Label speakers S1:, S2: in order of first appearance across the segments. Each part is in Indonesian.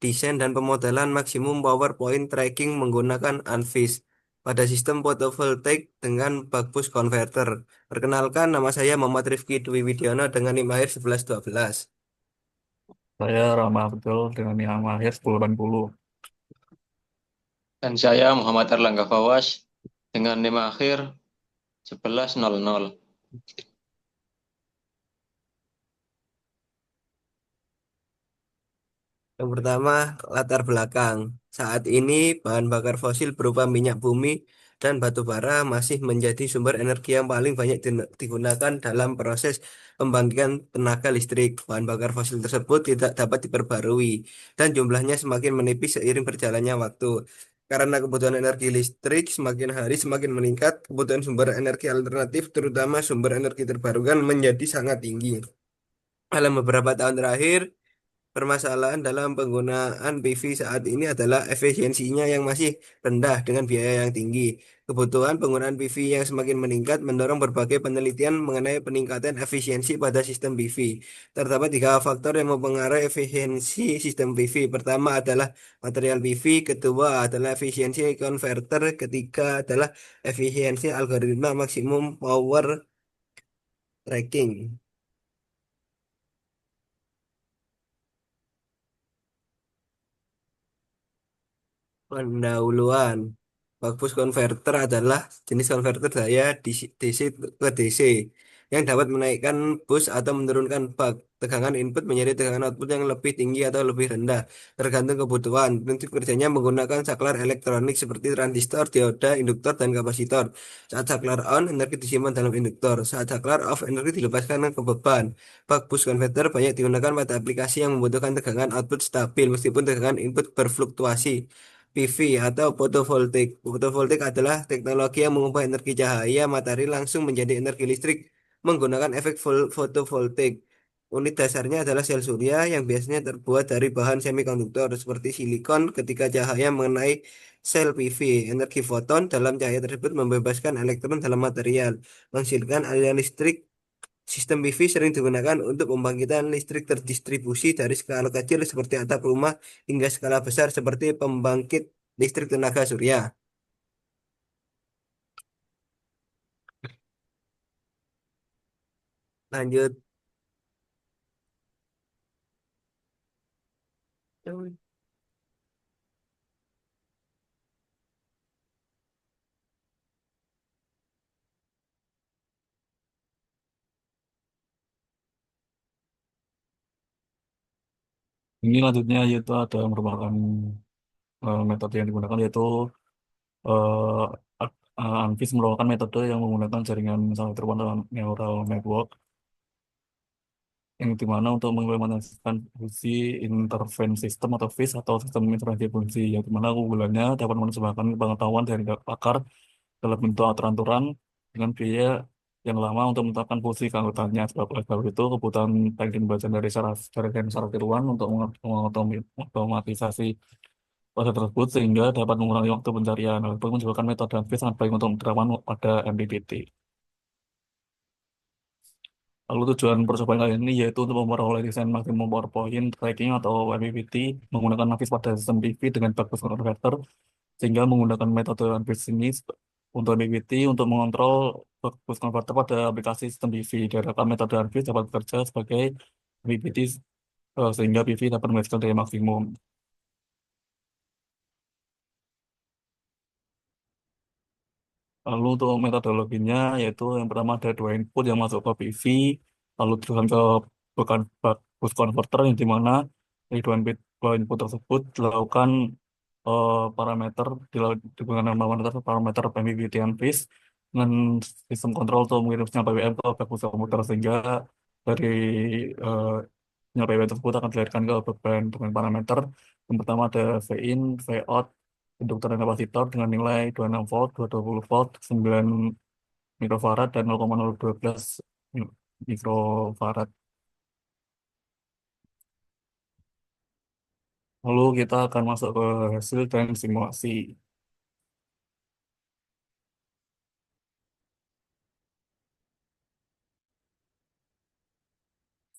S1: desain dan pemodelan maksimum power point tracking menggunakan UNFIS pada sistem photovoltaik dengan buck boost converter. Perkenalkan, nama saya Muhammad Rifki Dwi Widyono dengan NIM lahir 1112.
S2: Saya Rama Abdul dengan yang lahir 1080.
S3: Dan saya Muhammad Erlangga Fawas dengan NIM akhir 1100.
S1: Yang pertama, latar belakang. Saat ini, bahan bakar fosil berupa minyak bumi dan batu bara masih menjadi sumber energi yang paling banyak digunakan dalam proses pembangkitan tenaga listrik. Bahan bakar fosil tersebut tidak dapat diperbarui dan jumlahnya semakin menipis seiring berjalannya waktu. Karena kebutuhan energi listrik semakin hari semakin meningkat, kebutuhan sumber energi alternatif, terutama sumber energi terbarukan, menjadi sangat tinggi. Dalam beberapa tahun terakhir, permasalahan dalam penggunaan PV saat ini adalah efisiensinya yang masih rendah dengan biaya yang tinggi. Kebutuhan penggunaan PV yang semakin meningkat mendorong berbagai penelitian mengenai peningkatan efisiensi pada sistem PV. Terdapat tiga faktor yang mempengaruhi efisiensi sistem PV. Pertama adalah material PV, kedua adalah efisiensi konverter, ketiga adalah efisiensi algoritma maksimum power tracking. Pendahuluan. Buck boost converter adalah jenis konverter daya DC ke DC yang dapat menaikkan boost atau menurunkan buck tegangan input menjadi tegangan output yang lebih tinggi atau lebih rendah, tergantung kebutuhan. Prinsip kerjanya menggunakan saklar elektronik seperti transistor, dioda, induktor, dan kapasitor. Saat saklar on, energi disimpan dalam induktor. Saat saklar off, energi dilepaskan ke beban. Buck boost converter banyak digunakan pada aplikasi yang membutuhkan tegangan output stabil meskipun tegangan input berfluktuasi. PV atau fotovoltaik. Fotovoltaik adalah teknologi yang mengubah energi cahaya matahari langsung menjadi energi listrik menggunakan efek fotovoltaik. Unit dasarnya adalah sel surya yang biasanya terbuat dari bahan semikonduktor seperti silikon. Ketika cahaya mengenai sel PV, energi foton dalam cahaya tersebut membebaskan elektron dalam material, menghasilkan aliran listrik. Sistem PV sering digunakan untuk pembangkitan listrik terdistribusi dari skala kecil seperti atap rumah hingga skala besar seperti pembangkit listrik tenaga surya. Lanjut.
S2: Ini lanjutnya yaitu ada merupakan metode yang digunakan yaitu uh, ANFIS merupakan metode yang menggunakan jaringan sangat neural network yang dimana untuk mengimplementasikan fungsi intervensi sistem atau FIS atau sistem intervensi fungsi yang dimana keunggulannya dapat menerjemahkan pengetahuan dari pakar dalam bentuk aturan-aturan dengan biaya yang lama untuk menetapkan fungsi keanggotaannya. Sebab oleh sebab itu kebutuhan teknik belajar dari jaringan secara tiruan untuk mengotomatisasi proses tersebut sehingga dapat mengurangi waktu pencarian. Hal itu menyebabkan metode ANFIS sangat baik untuk diterapkan pada MPPT. Lalu tujuan percobaan kali ini yaitu untuk memperoleh desain maksimum PowerPoint tracking atau MPPT menggunakan Navis pada sistem PV dengan bagus converter sehingga menggunakan metode Navis ini untuk MPPT untuk mengontrol bagus converter pada aplikasi sistem PV. Diharapkan metode Navis dapat bekerja sebagai MPPT sehingga PV dapat menghasilkan daya maksimum. Lalu untuk metodologinya yaitu yang pertama ada dua input yang masuk ke PV, lalu ditekan ke bukan bus converter yang dimana dari dua input tersebut dilakukan parameter digunakan parameter PMPT and phase dengan sistem kontrol untuk mengirim sinyal PWM ke bus komputer sehingga dari eh, sinyal PWM tersebut akan dilahirkan ke beban dengan parameter yang pertama ada V in, V out, induktor dan kapasitor dengan nilai 26 volt, 220 volt, 9 mikrofarad dan 0,012 mikrofarad. Lalu kita akan masuk ke hasil dan simulasi.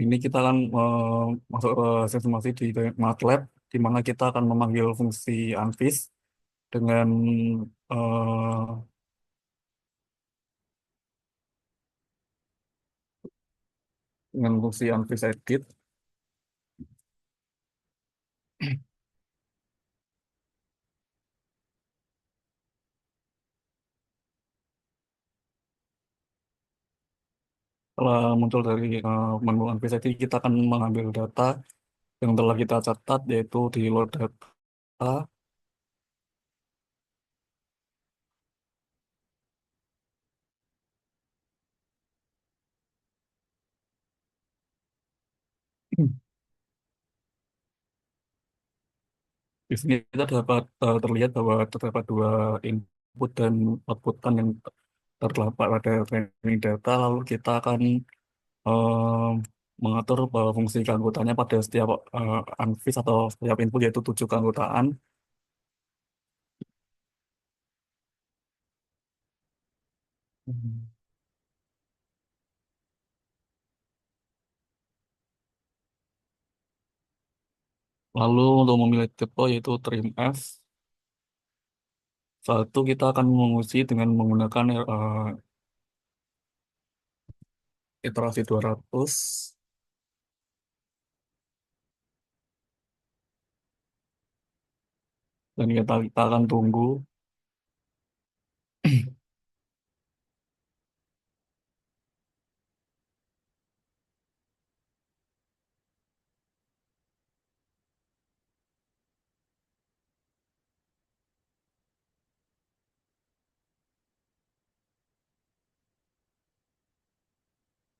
S2: Ini kita akan masuk ke hasil simulasi di MATLAB. di mana kita akan memanggil fungsi unfish dengan eh, fungsi unfish edit. Setelah muncul dari menu unfish edit, kita akan mengambil data yang telah kita catat, yaitu di load data. Di sini kita dapat terlihat bahwa terdapat dua input dan outputan yang terdapat pada training data. Lalu kita akan eh, mengatur bahwa fungsi keanggotaannya pada setiap unfish atau setiap input, yaitu 7 keanggotaan. Hmm. Lalu untuk memilih tipe yaitu trim F. Satu, kita akan menguji dengan menggunakan iterasi 200, dan kita akan tunggu.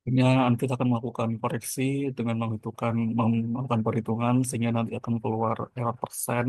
S2: Ini nanti akan melakukan koreksi dengan melakukan perhitungan sehingga nanti akan keluar error persen.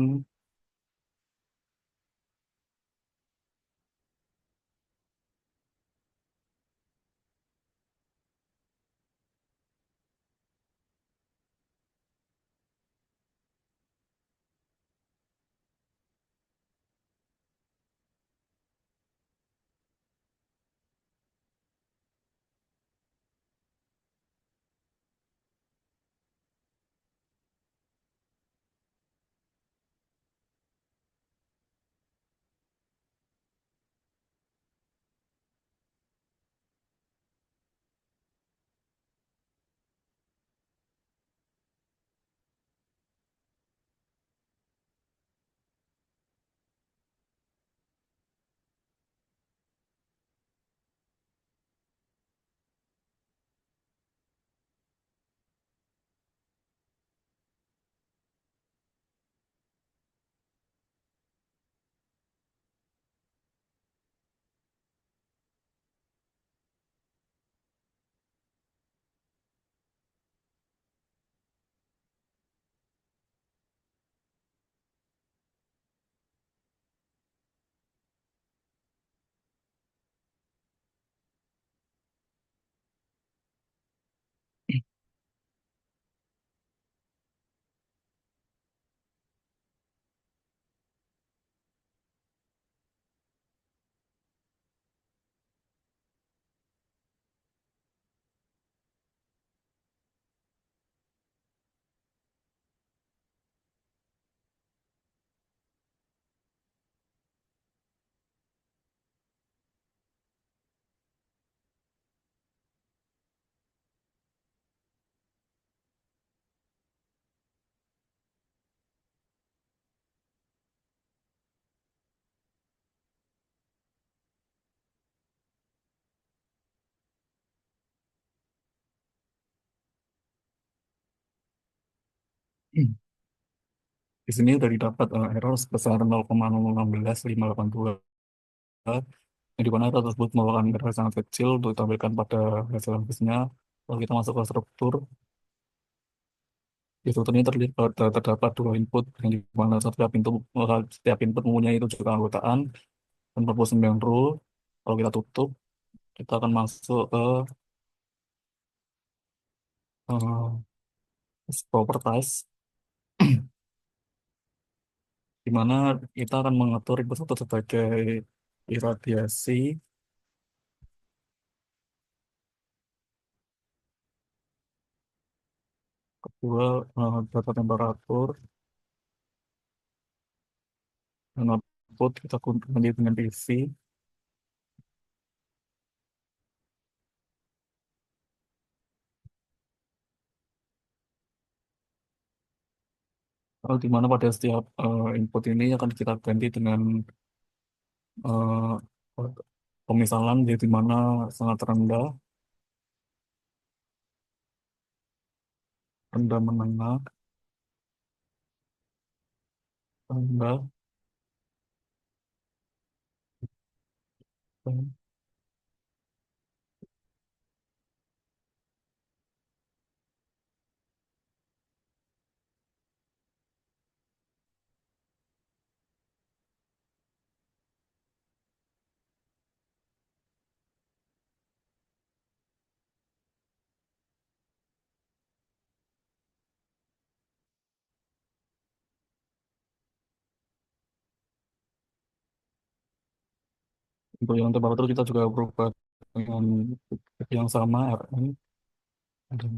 S2: Di sini sudah didapat error sebesar 0,016.582, yang di mana error tersebut merupakan error sangat kecil untuk ditampilkan pada hasil unfish-nya. Kalau kita masuk ke struktur, di struktur ini terlihat bahwa terdapat dua input, yang di mana setiap input mempunyai 7 keanggotaan dan 49 rule. Kalau kita tutup, kita akan masuk ke uh, properties, di mana kita akan mengatur input satu sebagai iradiasi, kedua data temperatur, dan output kita ganti dengan PV. Di mana pada setiap input ini akan kita ganti dengan eh, pemisalan di mana sangat rendah, rendah menengah, rendah, dan untuk yang temperatur kita juga berubah dengan yang sama Rn dan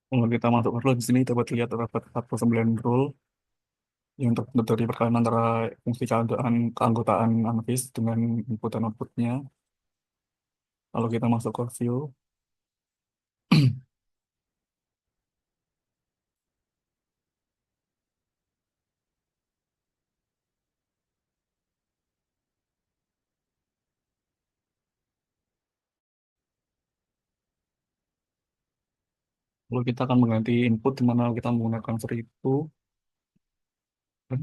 S2: kalau kita masuk ke rule di sini dapat lihat terdapat 49 rule yang terbentuk dari perkalian antara fungsi keanggotaan Anvis dengan input dan outputnya. Kalau kita masuk ke view, lalu kita akan mengganti input di mana kita menggunakan 1000 dan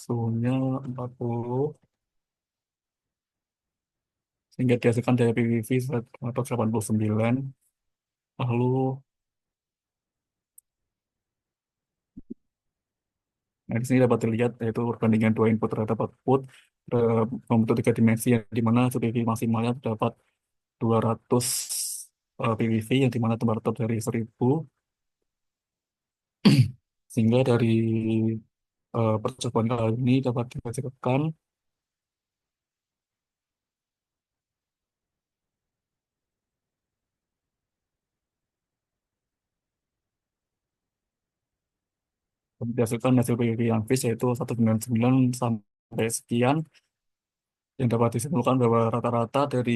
S2: suhunya 40 sehingga dihasilkan dari PVV 189. Lalu nah, di sini dapat dilihat yaitu perbandingan dua input terhadap output membentuk tiga dimensi yang di mana PVV maksimalnya terdapat 200 PVV yang di mana temperatur dari 1000 sehingga dari percobaan kali ini dapat dihasilkan hasil PVV yang fix yaitu 199 sampai sekian yang dapat disimpulkan bahwa rata-rata dari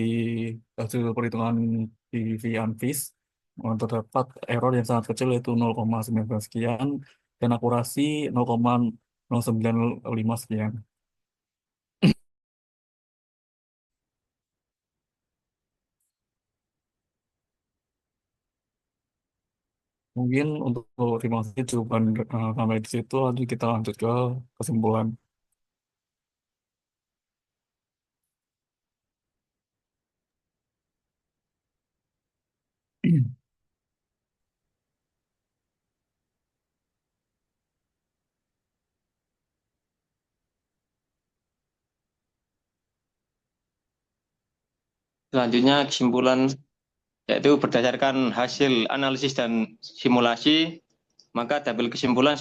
S2: hasil perhitungan PVV unfis terdapat error yang sangat kecil yaitu 0,19 sekian dan akurasi 0,095 sekian. Mungkin untuk terima kasih jawaban sampai di situ, nanti kita lanjut ke kesimpulan.
S3: Selanjutnya kesimpulan yaitu berdasarkan hasil analisis dan simulasi, maka tabel kesimpulan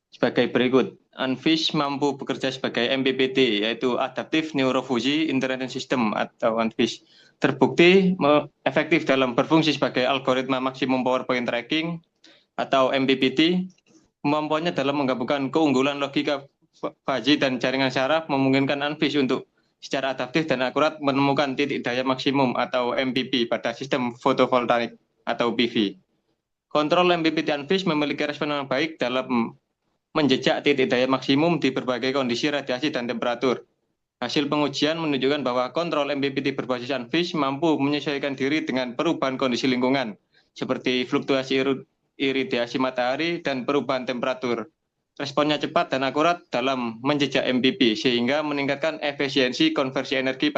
S3: sebagai berikut. Anvis mampu bekerja sebagai MPPT, yaitu Adaptive Neurofusi Intelligent System atau Anvis. Terbukti efektif dalam berfungsi sebagai algoritma maksimum power point tracking atau MPPT. Kemampuannya dalam menggabungkan keunggulan logika fuzzy dan jaringan syaraf memungkinkan Anvis untuk secara adaptif dan akurat menemukan titik daya maksimum atau MPP pada sistem fotovoltaik atau PV. Kontrol MPPT Anvis memiliki respon yang baik dalam menjejak titik daya maksimum di berbagai kondisi radiasi dan temperatur. Hasil pengujian menunjukkan bahwa kontrol MPPT berbasis Anvis mampu menyesuaikan diri dengan perubahan kondisi lingkungan, seperti fluktuasi iradiasi matahari dan perubahan temperatur. Responnya cepat dan akurat dalam menjejak MPP, sehingga meningkatkan efisiensi konversi energi